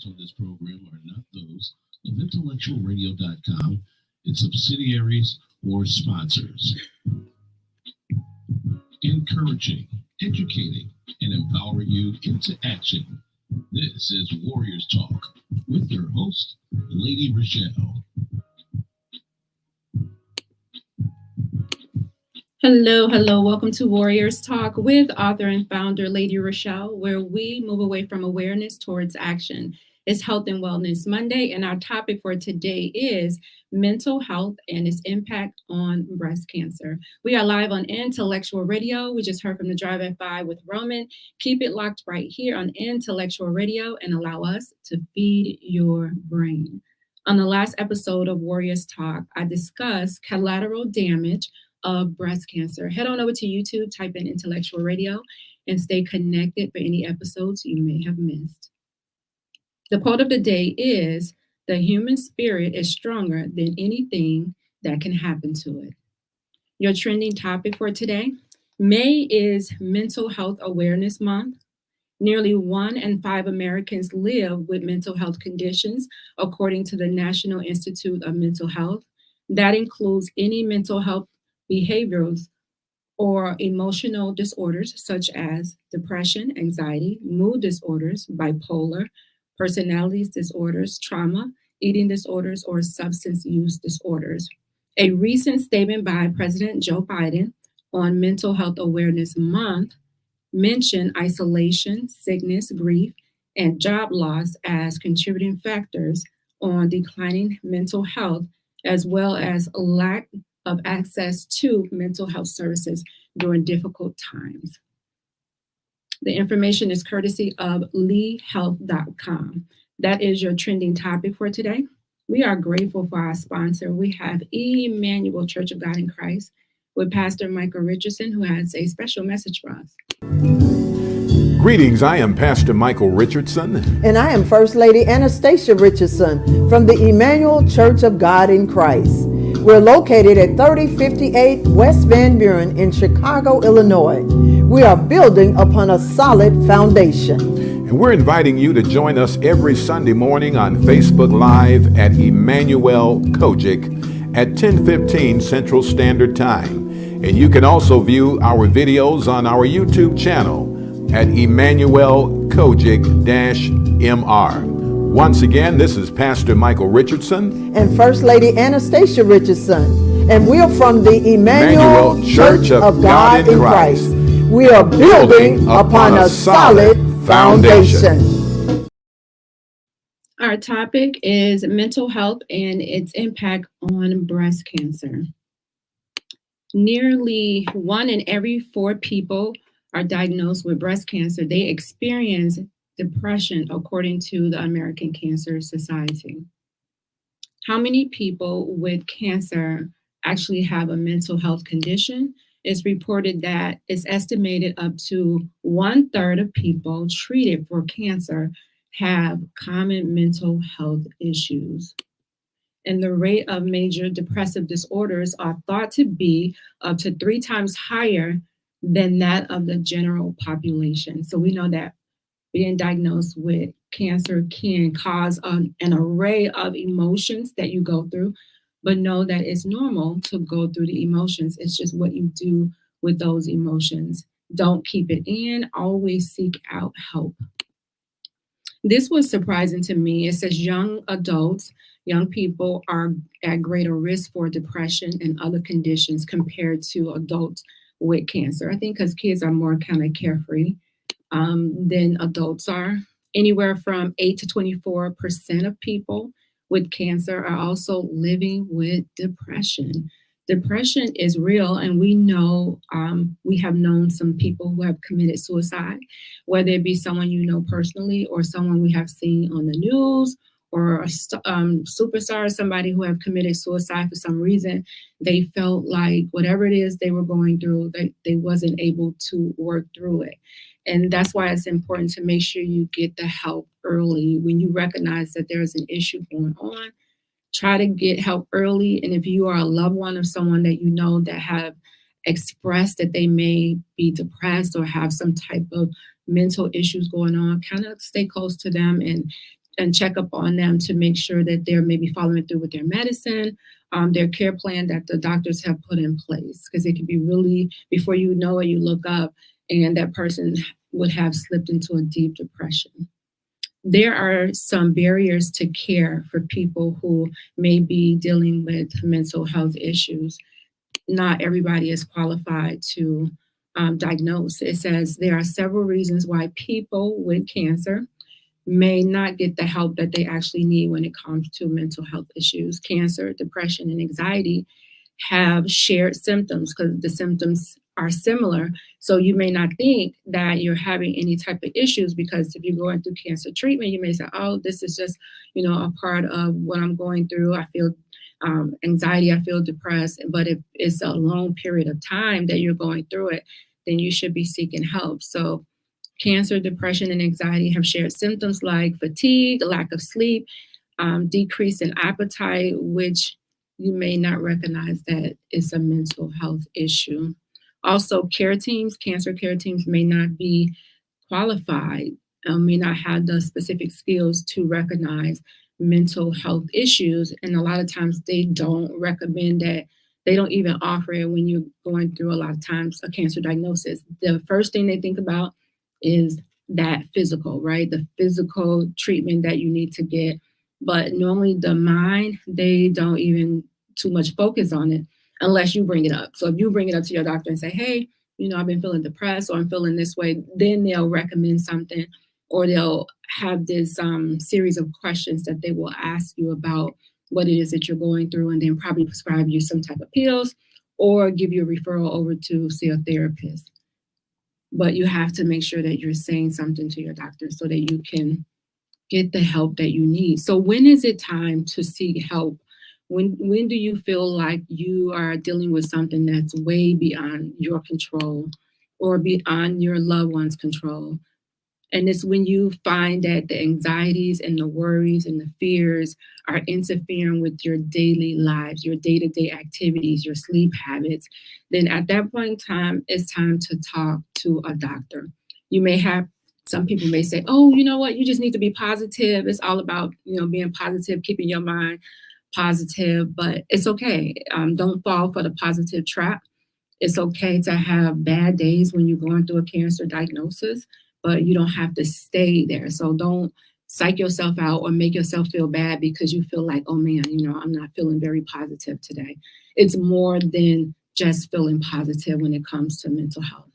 on this program are not those of intellectualradio.com, its subsidiaries, or sponsors. Encouraging, educating, and empowering you into action. This is Warriors Talk with your host, Lady ReShell. Hello. Welcome to Warriors Talk with author and founder Lady ReShell, where we move away from awareness towards action. It's Health and Wellness Monday, and our topic for today is mental health and its impact on breast cancer. We are live on Intellectual Radio. We just heard from the Drive at 5 with Roman. Keep it locked right here on Intellectual Radio and allow us to feed your brain. On the last episode of Warriors Talk, I discussed collateral damage of breast cancer. Head on over to YouTube, type in Intellectual Radio, and stay connected for any episodes you may have missed. The quote of the day is, "The human spirit is stronger than anything that can happen to it." Your trending topic for today, May is Mental Health Awareness Month. Nearly 1 in 5 Americans live with mental health conditions, according to the National Institute of Mental Health. That includes any mental health behaviors or emotional disorders such as depression, anxiety, mood disorders, bipolar, personality disorders, trauma, eating disorders, or substance use disorders. A recent statement by President Joe Biden on Mental Health Awareness Month mentioned isolation, sickness, grief, and job loss as contributing factors on declining mental health, as well as a lack of access to mental health services during difficult times. The information is courtesy of leehealth.com. That is your trending topic for today. We are grateful for our sponsor. We have Emanuel Church of God in Christ with Pastor Michael Richardson, who has a special message for us. Greetings, I am Pastor Michael Richardson. And I am First Lady Anastasia Richardson from the Emanuel Church of God in Christ. We're located at 3058 West Van Buren in Chicago, Illinois. We are building upon a solid foundation. And we're inviting you to join us every Sunday morning on Facebook Live at Emanuel COGIC at 10:15 Central Standard Time. And you can also view our videos on our YouTube channel at Emanuel COGIC-MR. Once again, this is Pastor Michael Richardson and First Lady Anastasia Richardson, and we are from the Emanuel Church of God in Christ. We are building upon a solid foundation. Our topic is mental health and its impact on breast cancer. Nearly 1 in every 4 people are diagnosed with breast cancer. They experience depression, according to the American Cancer Society. How many people with cancer actually have a mental health condition? It's reported that it's estimated up to 1/3 of people treated for cancer have common mental health issues. And the rate of major depressive disorders are thought to be up to 3 times higher than that of the general population. So we know that being diagnosed with cancer can cause an array of emotions that you go through, but know that it's normal to go through the emotions. It's just what you do with those emotions. Don't keep it in, always seek out help. This was surprising to me. It says young people are at greater risk for depression and other conditions compared to adults with cancer. I think because kids are more kind of carefree than adults are. Anywhere from 8 to 24% of people with cancer are also living with depression. Depression is real, and we know we have known some people who have committed suicide, whether it be someone you know personally or someone we have seen on the news or a superstar, somebody who have committed suicide for some reason. They felt like whatever it is they were going through, they wasn't able to work through it. And that's why it's important to make sure you get the help early. When you recognize that there's an issue going on, try to get help early. And if you are a loved one of someone that you know that have expressed that they may be depressed or have some type of mental issues going on, kind of stay close to them and and check up on them to make sure that they're maybe following through with their medicine, their care plan that the doctors have put in place. Because it can be really, before you know it, you look up and that person would have slipped into a deep depression. There are some barriers to care for people who may be dealing with mental health issues. Not everybody is qualified to diagnose. It says there are several reasons why people with cancer may not get the help that they actually need when it comes to mental health issues. Cancer, depression, and anxiety have shared symptoms because the symptoms are similar. So you may not think that you're having any type of issues, because if you're going through cancer treatment, you may say, oh, this is just, a part of what I'm going through. I feel anxiety, I feel depressed. But if it's a long period of time that you're going through it, then you should be seeking help. So cancer, depression, and anxiety have shared symptoms like fatigue, lack of sleep, decrease in appetite, which you may not recognize that it's a mental health issue. Also, cancer care teams may not be qualified, may not have the specific skills to recognize mental health issues. And a lot of times they don't recommend that. They don't even offer it when you're going through a lot of times a cancer diagnosis. The first thing they think about is that physical, right? The physical treatment that you need to get. But normally the mind, they don't even too much focus on it unless you bring it up. So if you bring it up to your doctor and say, hey, I've been feeling depressed or I'm feeling this way, then they'll recommend something, or they'll have this series of questions that they will ask you about what it is that you're going through, and then probably prescribe you some type of pills or give you a referral over to see a therapist. But you have to make sure that you're saying something to your doctor so that you can get the help that you need. So when is it time to seek help? When do you feel like you are dealing with something that's way beyond your control or beyond your loved one's control? And it's when you find that the anxieties and the worries and the fears are interfering with your daily lives, your day-to-day activities, your sleep habits, then at that point in time, it's time to talk to a doctor. Some people may say, oh, you know what, you just need to be positive. It's all about, being positive, keeping your mind positive, but it's okay. Don't fall for the positive trap. It's okay to have bad days when you're going through a cancer diagnosis, but you don't have to stay there. So don't psych yourself out or make yourself feel bad because you feel like, oh man, I'm not feeling very positive today. It's more than just feeling positive when it comes to mental health.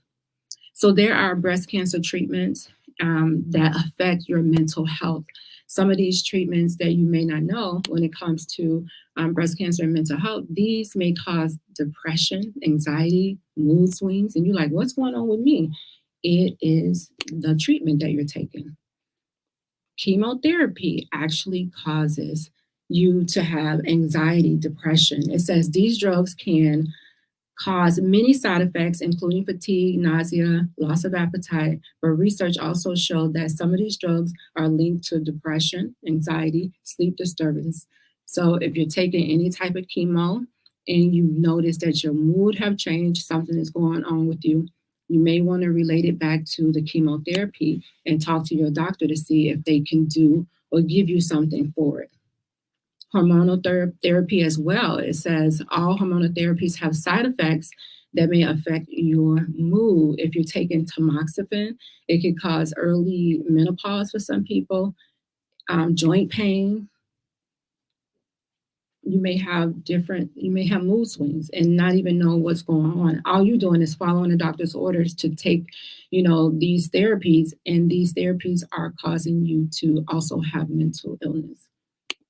So there are breast cancer treatments that affect your mental health. Some of these treatments that you may not know when it comes to breast cancer and mental health, these may cause depression, anxiety, mood swings, and you're like, what's going on with me? It is the treatment that you're taking. Chemotherapy actually causes you to have anxiety, depression. It says these drugs can cause many side effects, including fatigue, nausea, loss of appetite. But research also showed that some of these drugs are linked to depression, anxiety, sleep disturbance. So if you're taking any type of chemo and you notice that your mood have changed, something is going on with you, you may want to relate it back to the chemotherapy and talk to your doctor to see if they can do or give you something for it. Hormonal therapy as well. It says all hormonal therapies have side effects that may affect your mood. If you're taking tamoxifen, it could cause early menopause for some people, joint pain. You may have mood swings and not even know what's going on. All you're doing is following the doctor's orders to take, these therapies, and these therapies are causing you to also have mental illness.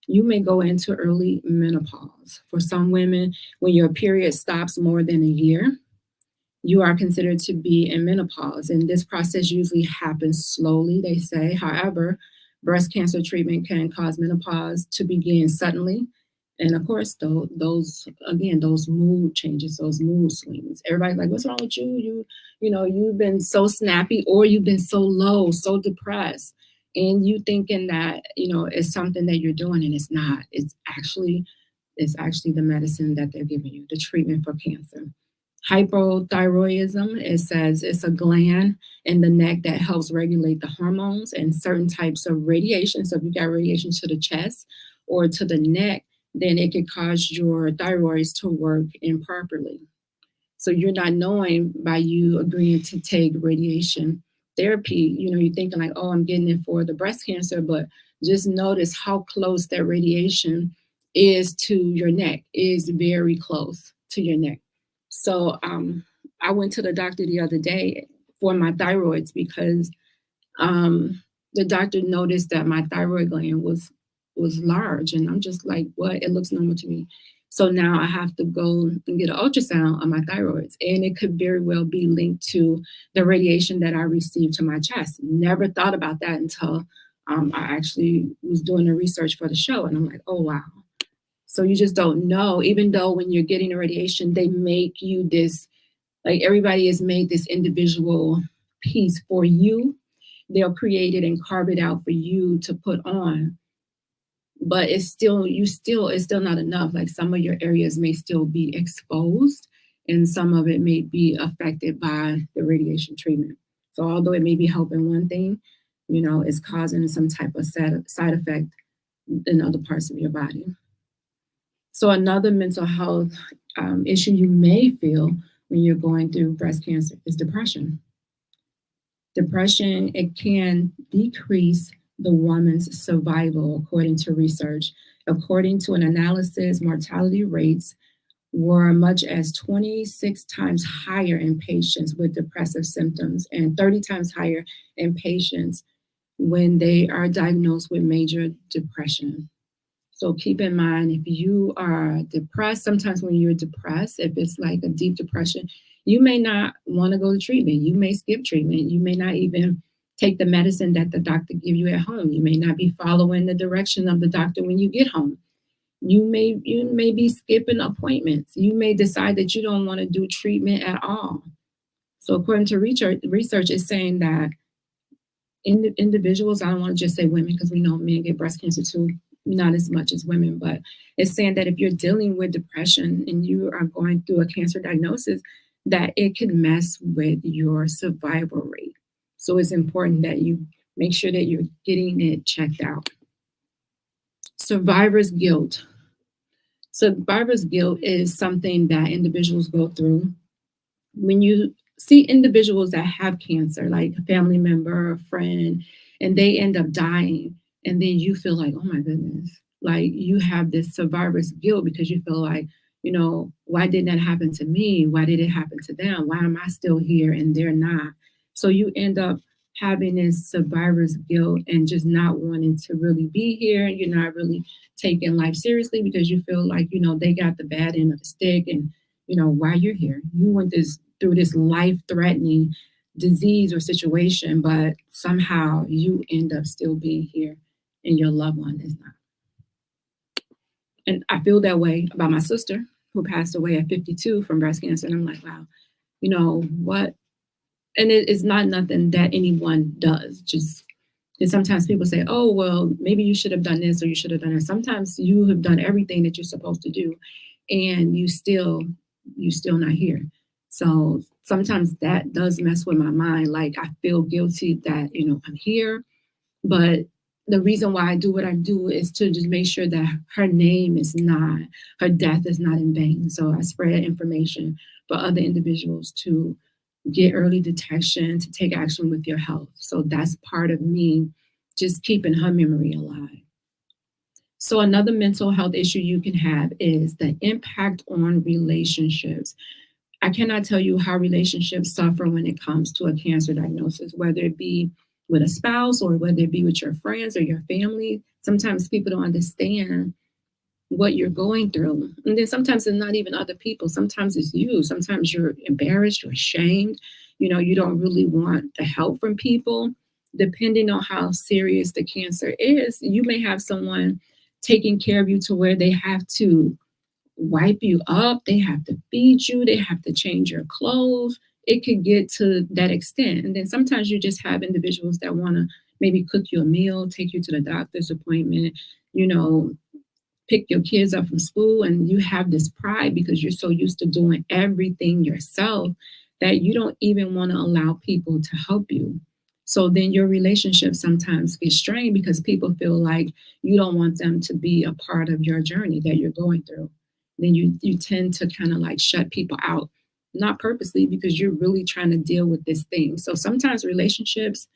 You may go into early menopause. For some women, when your period stops more than a year, you are considered to be in menopause. And this process usually happens slowly, they say. However, breast cancer treatment can cause menopause to begin suddenly. And of course, those mood changes, those mood swings. Everybody's like, what's wrong with you? You've been so snappy, or you've been so low, so depressed. And you thinking that, it's something that you're doing, and it's not. It's actually the medicine that they're giving you, the treatment for cancer. Hypothyroidism, it says it's a gland in the neck that helps regulate the hormones and certain types of radiation. So if you got radiation to the chest or to the neck, then it could cause your thyroids to work improperly. So you're not knowing by you agreeing to take radiation therapy, you're thinking like, oh, I'm getting it for the breast cancer, but just notice how close that radiation is to your neck, is very close to your neck. So I went to the doctor the other day for my thyroids because the doctor noticed that my thyroid gland was large, and I'm just like, what? It looks normal to me. So now I have to go and get an ultrasound on my thyroids, and it could very well be linked to the radiation that I received to my chest. Never thought about that until I actually was doing the research for the show, and I'm like, oh wow. So you just don't know, even though when you're getting the radiation, they make you this, like everybody is made this individual piece for you. They'll create it and carve it out for you to put on. But it's still not enough. Like some of your areas may still be exposed and some of it may be affected by the radiation treatment. So although it may be helping one thing, it's causing some type of side effect in other parts of your body. So another mental health issue you may feel when you're going through breast cancer is depression. Depression, it can decrease the woman's survival, according to research. According to an analysis, mortality rates were much as 26 times higher in patients with depressive symptoms and 30 times higher in patients when they are diagnosed with major depression. So keep in mind, if you are depressed, sometimes when you're depressed, if it's like a deep depression, you may not want to go to treatment. You may skip treatment. You may not even take the medicine that the doctor give you at home. You may not be following the direction of the doctor when you get home. You may be skipping appointments. You may decide that you don't want to do treatment at all. So according to research is saying that individuals, I don't want to just say women because we know men get breast cancer too, not as much as women, but it's saying that if you're dealing with depression and you are going through a cancer diagnosis, that it can mess with your survival rate. So it's important that you make sure that you're getting it checked out. Survivor's guilt. Survivor's guilt is something that individuals go through. When you see individuals that have cancer, like a family member, a friend, and they end up dying, and then you feel like, oh my goodness, like you have this survivor's guilt because you feel like, why didn't that happen to me? Why did it happen to them? Why am I still here and they're not? So you end up having this survivor's guilt and just not wanting to really be here. You're not really taking life seriously because you feel like, they got the bad end of the stick and, why you're here. You went through this life-threatening disease or situation, but somehow you end up still being here and your loved one is not. And I feel that way about my sister who passed away at 52 from breast cancer. And I'm like, wow, what? And it's not nothing that anyone does. Just, and sometimes people say, oh, well, maybe you should have done this or you should have done that. Sometimes you have done everything that you're supposed to do and you still not here. So sometimes that does mess with my mind. Like I feel guilty that, I'm here, but the reason why I do what I do is to just make sure that her death is not in vain. So I spread information for other individuals to get early detection, to take action with your health. So that's part of me just keeping her memory alive. So another mental health issue you can have is the impact on relationships. I cannot tell you how relationships suffer when it comes to a cancer diagnosis, whether it be with a spouse or whether it be with your friends or your family. Sometimes people don't understand what you're going through. And then sometimes it's not even other people. Sometimes it's you. Sometimes you're embarrassed, you're ashamed. You don't really want the help from people. Depending on how serious the cancer is, you may have someone taking care of you to where they have to wipe you up, they have to feed you, they have to change your clothes. It could get to that extent. And then sometimes you just have individuals that want to maybe cook you a meal, take you to the doctor's appointment, pick your kids up from school and you have this pride because you're so used to doing everything yourself that you don't even want to allow people to help you. So then your relationship sometimes gets strained because people feel like you don't want them to be a part of your journey that you're going through. Then you tend to kind of like shut people out, not purposely, because you're really trying to deal with this thing. So sometimes relationships,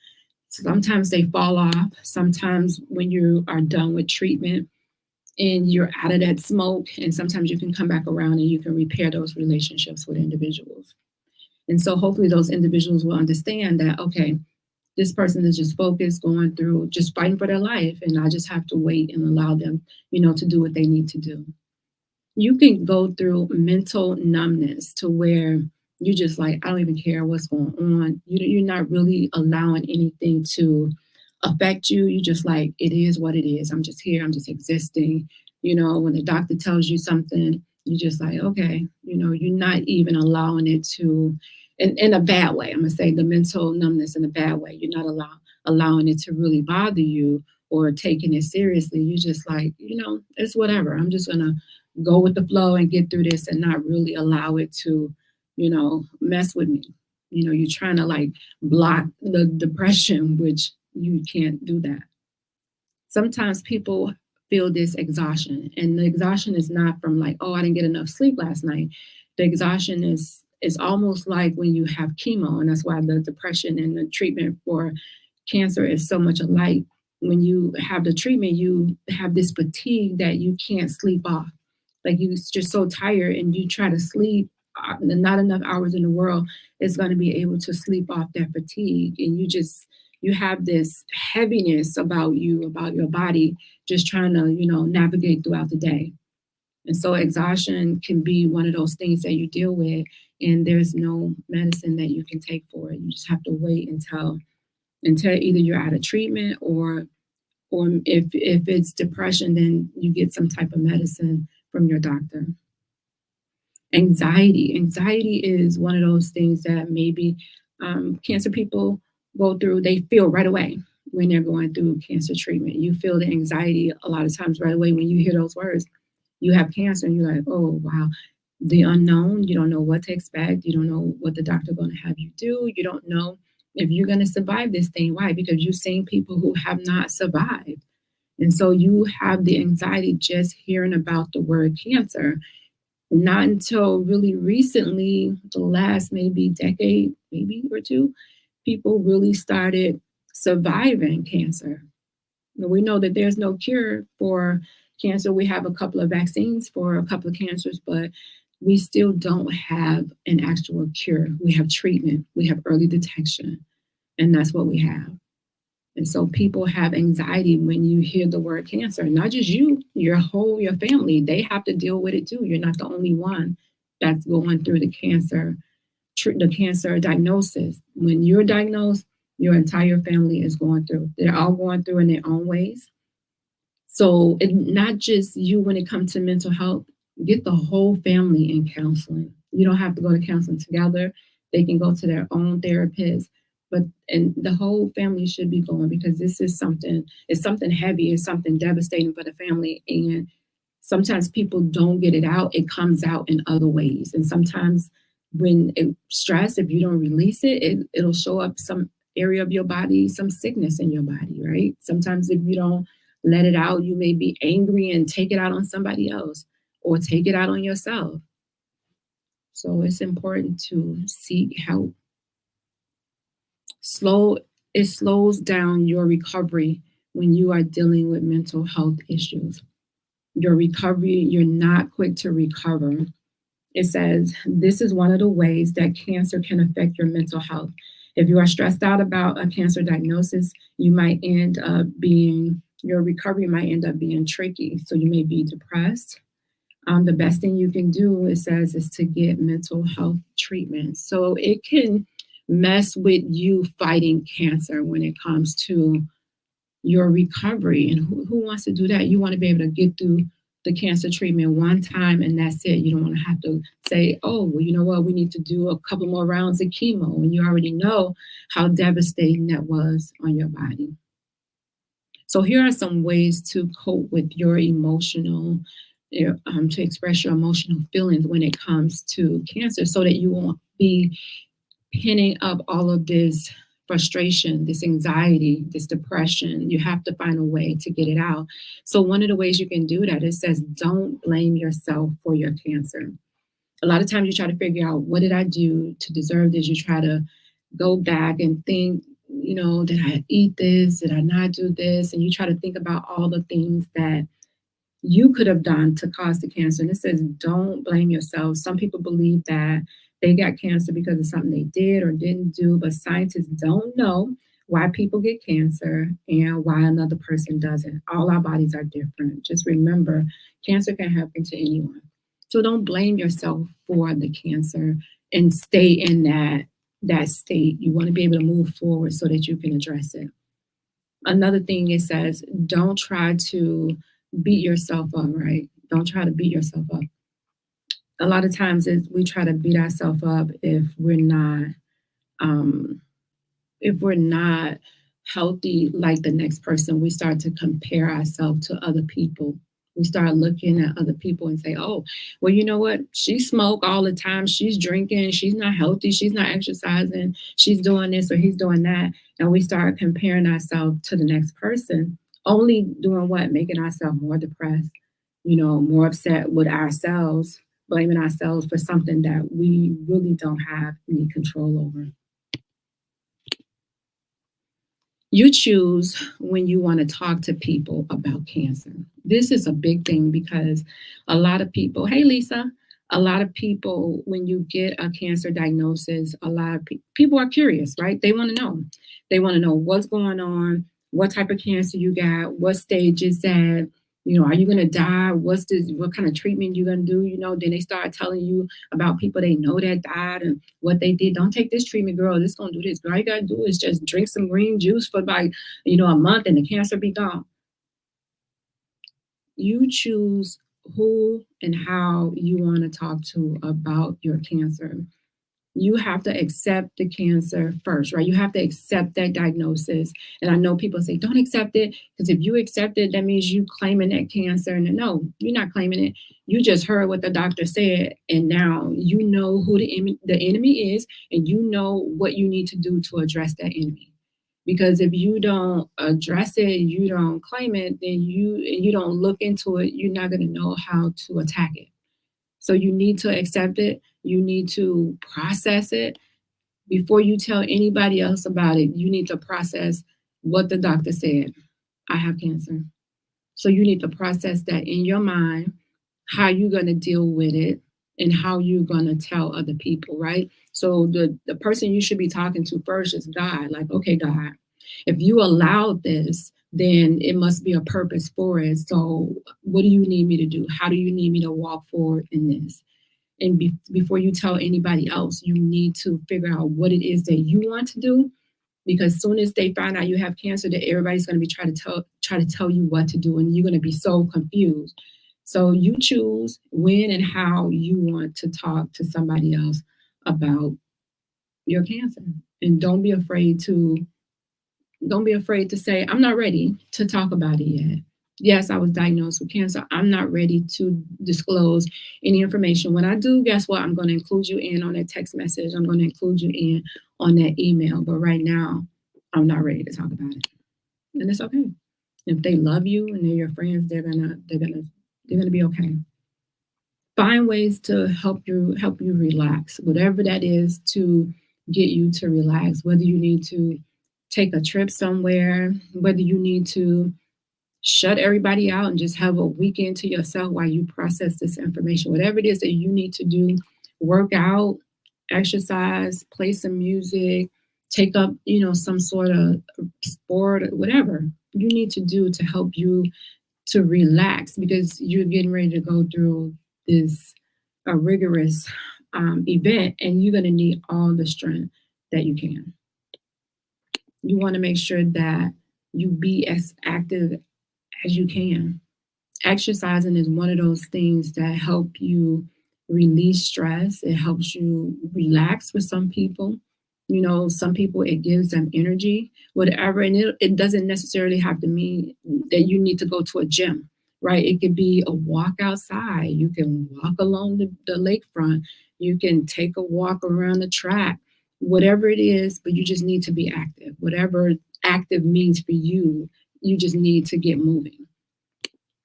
sometimes they fall off. Sometimes when you are done with treatment and you're out of that smoke, and sometimes you can come back around and you can repair those relationships with individuals. And so hopefully those individuals will understand that, okay, this person is just focused, going through, just fighting for their life. And I just have to wait and allow them, to do what they need to do. You can go through mental numbness to where you're just like, I don't even care what's going on. You're not really allowing anything to affect you. You just like, it is what it is. I'm just here. I'm just existing. When the doctor tells you something, you just like, okay, you're not even allowing it to, in a bad way. I'm going to say the mental numbness in a bad way. You're not allowing it to really bother you or taking it seriously. You just like, it's whatever. I'm just going to go with the flow and get through this and not really allow it to, mess with me. You're trying to like block the depression, which you can't do that. Sometimes people feel this exhaustion, and the exhaustion is not from like, oh, I didn't get enough sleep last night. The exhaustion is almost like when you have chemo, and that's why the depression and the treatment for cancer is so much alike. When you have the treatment, you have this fatigue that you can't sleep off. Like you're just so tired and you try to sleep, not enough hours in the world is going to be able to sleep off that fatigue. And you have this heaviness about your body, just trying to, navigate throughout the day. And so exhaustion can be one of those things that you deal with, and there's no medicine that you can take for it. You just have to wait until either you're out of treatment or if it's depression, then you get some type of medicine from your doctor. Anxiety is one of those things that maybe cancer people go through. They feel right away when they're going through cancer treatment. You feel the anxiety a lot of times right away when you hear those words. You have cancer and you're like, oh, wow. The unknown, you don't know what to expect. You don't know what the doctor's going to have you do. You don't know if you're going to survive this thing. Why? Because you've seen people who have not survived. And so you have the anxiety just hearing about the word cancer. Not until really recently, the last maybe decade, maybe or two, people really started surviving cancer. We know that there's no cure for cancer. We have a couple of vaccines for a couple of cancers, but we still don't have an actual cure. We have treatment, we have early detection, and that's what we have. And so people have anxiety when you hear the word cancer. Not just you, your family, they have to deal with it too. You're not the only one that's going through the cancer diagnosis. When you're diagnosed, your entire family is going through. They're all going through in their own ways. So not just you when it comes to mental health, get the whole family in counseling. You don't have to go to counseling together. They can go to their own therapist. And the whole family should be going, because this is something heavy, it's something devastating for the family. And sometimes people don't get it out. It comes out in other ways. And sometimes when stress, if you don't release it, it'll show up some area of your body, some sickness in your body, right? Sometimes if you don't let it out, you may be angry and take it out on somebody else or take it out on yourself. So it's important to seek help. It slows down your recovery when you are dealing with mental health issues. Your recovery, you're not quick to recover. It says, this is one of the ways that cancer can affect your mental health. If you are stressed out about a cancer diagnosis, your recovery might end up being tricky. So you may be depressed. The best thing you can do, it says, is to get mental health treatment. So it can mess with you fighting cancer when it comes to your recovery. And who wants to do that? You want to be able to get through the cancer treatment one time and that's it. You don't want to have to say, oh, well, you know what? We need to do a couple more rounds of chemo. And you already know how devastating that was on your body. So here are some ways to cope with your emotional, to express your emotional feelings when it comes to cancer, so that you won't be pinning up all of this frustration, this anxiety, this depression. You have to find a way to get it out. So one of the ways you can do that, it says, don't blame yourself for your cancer. A lot of times you try to figure out, what did I do to deserve this? You try to go back and think, did I eat this? Did I not do this? And you try to think about all the things that you could have done to cause the cancer. And it says, don't blame yourself. Some people believe that they got cancer because of something they did or didn't do, but scientists don't know why people get cancer and why another person doesn't. All our bodies are different. Just remember, cancer can happen to anyone. So don't blame yourself for the cancer and stay in that state. You want to be able to move forward so that you can address it. Another thing, it says, don't try to beat yourself up, right? Don't try to beat yourself up. A lot of times we try to beat ourselves up if we're not healthy like the next person. We start to compare ourselves to other people. We start looking at other people and say, oh, well, you know what? She smoke all the time. She's drinking. She's not healthy. She's not exercising. She's doing this or he's doing that. And we start comparing ourselves to the next person, only doing what? Making ourselves more depressed, more upset with ourselves, blaming ourselves for something that we really don't have any control over. You choose when you want to talk to people about cancer. This is a big thing because a lot of people, hey, Lisa, a lot of people, when you get a cancer diagnosis, a lot of people are curious, right? They want to know. They want to know what's going on, what type of cancer you got, what stage is that, are you going to die? What kind of treatment you going to do? Then they start telling you about people they know that died and what they did. Don't take this treatment, girl. This going to do this. All you got to do is just drink some green juice for about, a month and the cancer be gone. You choose who and how you want to talk to about your cancer. You have to accept the cancer first, right? You have to accept that diagnosis. And I know people say, don't accept it, because if you accept it, that means you claiming that cancer. And no, you're not claiming it. You just heard what the doctor said. And now you know who the enemy is, and you know what you need to do to address that enemy. Because if you don't address it, you don't claim it, then you don't look into it, you're not going to know how to attack it. So you need to accept it. You need to process it. Before you tell anybody else about it, you need to process what the doctor said. I have cancer. So you need to process that in your mind, how you're going to deal with it and how you're going to tell other people, right? So the person you should be talking to first is God. Like, okay, God, if you allowed this, then it must be a purpose for it. So what do you need me to do? How do you need me to walk forward in this? And before you tell anybody else, you need to figure out what it is that you want to do. Because as soon as they find out you have cancer, that everybody's going to be try to tell you what to do, and you're going to be so confused. So you choose when and how you want to talk to somebody else about your cancer, and don't be afraid to say, I'm not ready to talk about it yet. Yes, I was diagnosed with cancer. I'm not ready to disclose any information. When I do, guess what? I'm going to include you in on that text message. I'm going to include you in on that email. But right now, I'm not ready to talk about it. And it's okay. If they love you and they're your friends, they're gonna be okay. Find ways to help you relax, whatever that is, to get you to relax. Whether you need to take a trip somewhere, whether you need to shut everybody out and just have a weekend to yourself while you process this information. Whatever it is that you need to do, work out, exercise, play some music, take up, some sort of sport, whatever you need to do to help you to relax, because you're getting ready to go through this rigorous event, and you're going to need all the strength that you can. You want to make sure that you be as active as you can. Exercising is one of those things that help you release stress. It helps you relax for some people. You know, some people, it gives them energy, whatever. And it doesn't necessarily have to mean that you need to go to a gym, right? It could be a walk outside. You can walk along the lakefront. You can take a walk around the track, whatever it is, but you just need to be active. Whatever active means for you, you just need to get moving.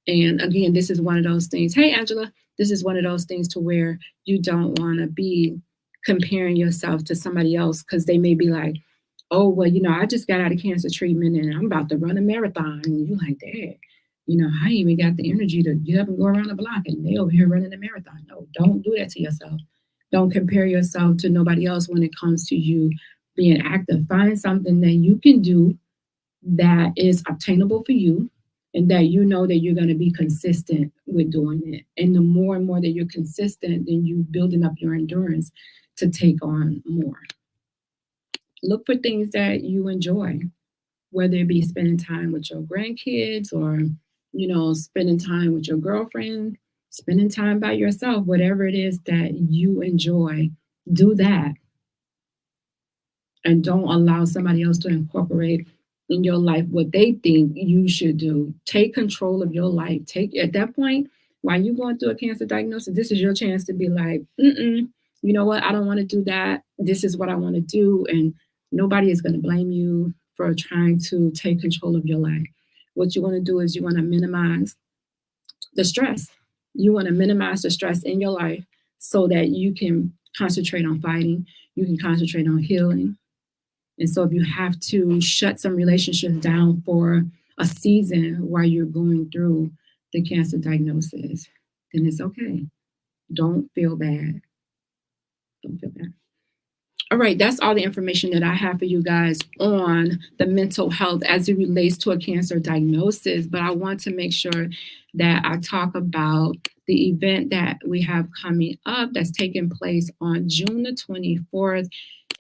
And again, this is one of those things. Hey, Angela, this is one of those things to where you don't want to be comparing yourself to somebody else, because they may be like, oh, well, you know, I just got out of cancer treatment and I'm about to run a marathon. And you're like, Dad, you know, I ain't even got the energy to get up and go around the block, and they over here running a marathon. No, don't do that to yourself. Don't compare yourself to nobody else when it comes to you being active. Find something that you can do that is obtainable for you, and that you know that you're going to be consistent with doing it. And the more and more that you're consistent, then you building up your endurance to take on more. Look for things that you enjoy, whether it be spending time with your grandkids, or, you know, spending time with your girlfriend, spending time by yourself, whatever it is that you enjoy, do that. And don't allow somebody else to incorporate in your life what they think you should do. Take control of your life. At that point, while you're going through a cancer diagnosis, this is your chance to be like, you know what? I don't want to do that. This is what I want to do. And nobody is going to blame you for trying to take control of your life. What you want to do is you want to minimize the stress. You want to minimize the stress in your life so that you can concentrate on fighting. You can concentrate on healing. And so if you have to shut some relationships down for a season while you're going through the cancer diagnosis, then it's okay. Don't feel bad. Don't feel bad. All right, that's all the information that I have for you guys on the mental health as it relates to a cancer diagnosis. But I want to make sure that I talk about the event that we have coming up that's taking place on June the 24th.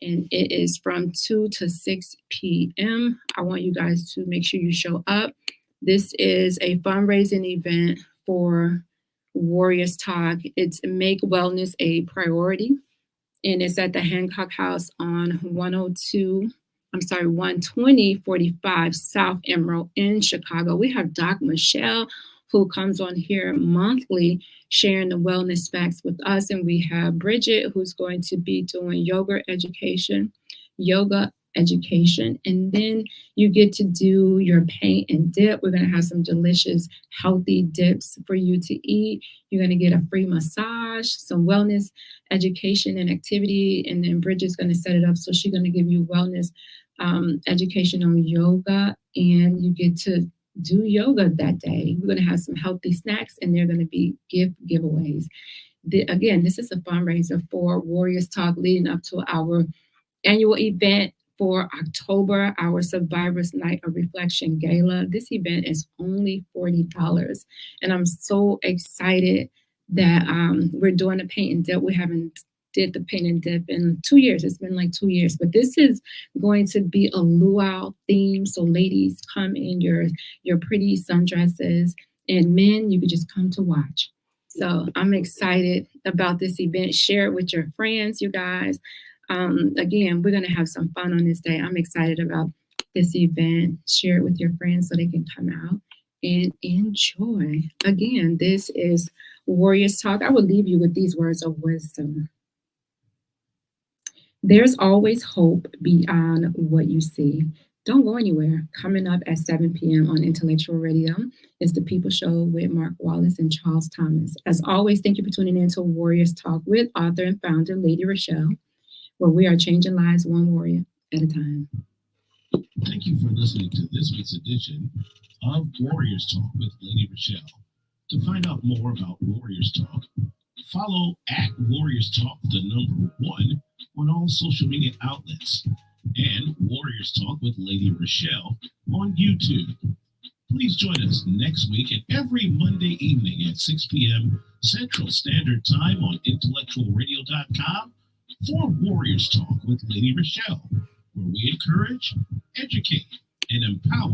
And it is from 2 to 6 p.m. I want you guys to make sure you show up. This is a fundraising event for Warriors Talk. It's Make Wellness a Priority. And it's at the Hancock House on 12045 South Emerald in Chicago. We have Doc Michelle, who comes on here monthly sharing the wellness facts with us. And we have Bridget, who's going to be doing yoga education. And then you get to do your paint and dip. We're going to have some delicious, healthy dips for you to eat. You're going to get a free massage, some wellness education and activity. And then Bridget's going to set it up. So she's going to give you wellness education on yoga, and you get to do yoga that day. We're going to have some healthy snacks, and they're going to be giveaways. Again, this is a fundraiser for Warriors Talk leading up to our annual event for October, our Survivors Night of Reflection Gala. This event is only $40. And I'm so excited that we're doing a paint and dip. We haven't did the paint and dip in 2 years. It's been like 2 years, but this is going to be a luau theme. So ladies, come in your pretty sundresses, and men, you could just come to watch. So I'm excited about this event. Share it with your friends, you guys. Again, we're going to have some fun on this day. I'm excited about this event. Share it with your friends so they can come out and enjoy. Again, this is Warriors Talk. I will leave you with these words of wisdom. There's always hope beyond what you see. Don't go anywhere. Coming up at 7 p.m. on Intellectual Radio is The People Show with Mark Wallace and Charles Thomas. As always, thank you for tuning in to Warriors Talk with author and founder Lady ReShell, where we are changing lives one warrior at a time. Thank you for listening to this week's edition of Warriors Talk with Lady ReShell. To find out more about Warriors Talk, follow at Warriors Talk, the number 1, on all social media outlets, and Warriors Talk with Lady ReShell on YouTube. Please join us next week and every Monday evening at 6 p.m. Central Standard Time on intellectualradio.com for Warriors Talk with Lady ReShell, where we encourage, educate, and empower